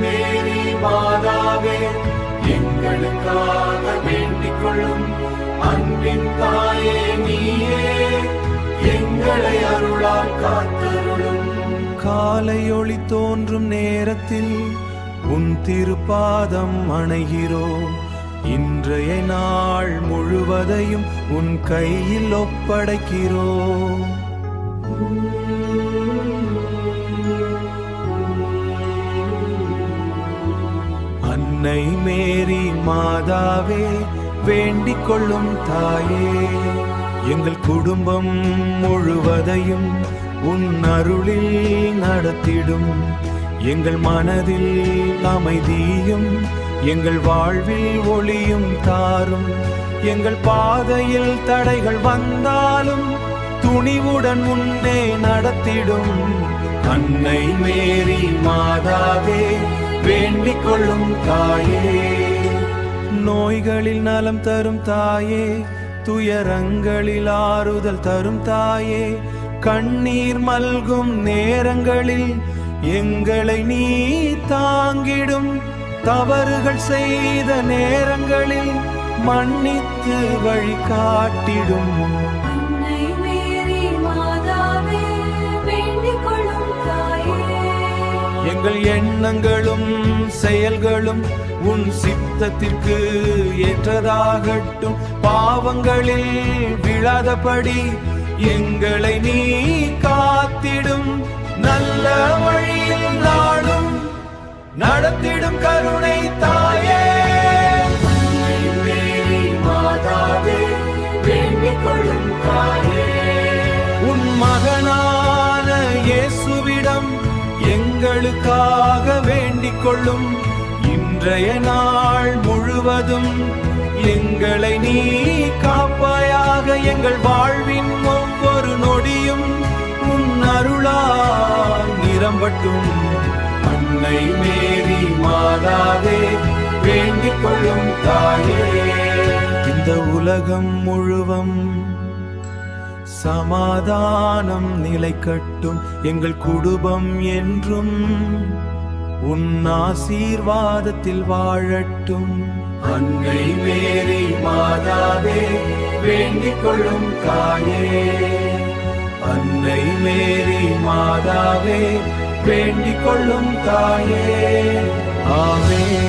மேரி மாதாவே, எங்களுக்காக வேண்டிக் கொள்ளும். அன்பின் தாயே நீயே, எங்களை அருளால் காத்தருளும். காலை ஒளி தோன்றும் நேரத்தில் உன் திருப்பாதம் அணைகிறோம். இன்றைய நாள் முழுவதையும் உன் கையில் ஒப்படைக்கிறோம். அன்னை மேரி மாதாவே, வேண்டிக் கொள்ளும் தாயே, எங்கள் குடும்பம் முழுவதையும் உன் அருளில் நடத்திடும். எங்கள் மனதில் அமைதியும் எங்கள் வாழ்வில் ஒளியும் தாரும். எங்கள் பாதையில் தடைகள் வந்தாலும் துணிவுடன் முன்னே நடத்திடும். அன்னை மேரி மாதாவே, வேண்டிக் கொள்ளும் தாயே. நோய்களில் நலம் தரும் தாயே, துயரங்களில் ஆறுதல் தரும் தாயே, கண்ணீர் மல்கும் நேரங்களில் எங்களை நீ தாங்கிடும். தவறுகள் செய்த நேரங்களில் மன்னித்து வழிகாட்டிடும். அன்னை மேரி மாதாவே, வேண்டிக் கொள்ளும் தாயே. எங்கள் எண்ணங்களும் செயல்களும் உன் சித்தத்திற்கு ஏற்றதாகட்டும். பாவங்களில் விழாதபடி எங்களை நீ காத்திடும். நல்ல வழியில் நாளும் நடத்திடும் கருணை தாயே. அன்னை மேரி மாதாவே, வேண்டிக் கொள்ளும் தாயே. உன் மகனான இயேசுவிடம் எங்களுக்காக வேண்டிக் கொள்ளும். இன்றைய நாள் முழுவதும் எங்களை நீ காப்பாயாக. எங்கள் வாழ்வின் ஒவ்வொரு நொடியும் உன் அருளால் நிரம்பட்டும். அன்னை மேரி மாதாவே, வேண்டிக் கொள்ளும் தாயே. இந்த உலகம் முழுவதும் சமாதானம் நிலைக்கட்டும். எங்கள் குடும்பம் என்றும் உன் ஆசீர்வாதத்தில் வாழட்டும். அன்னை மேரி மாதாவே, வேண்டிக் கொள்ளும் தாயே. அன்னை மேரி மாதாவே, வேண்டிக் கொள்ளும் தாயே. ஆமென்.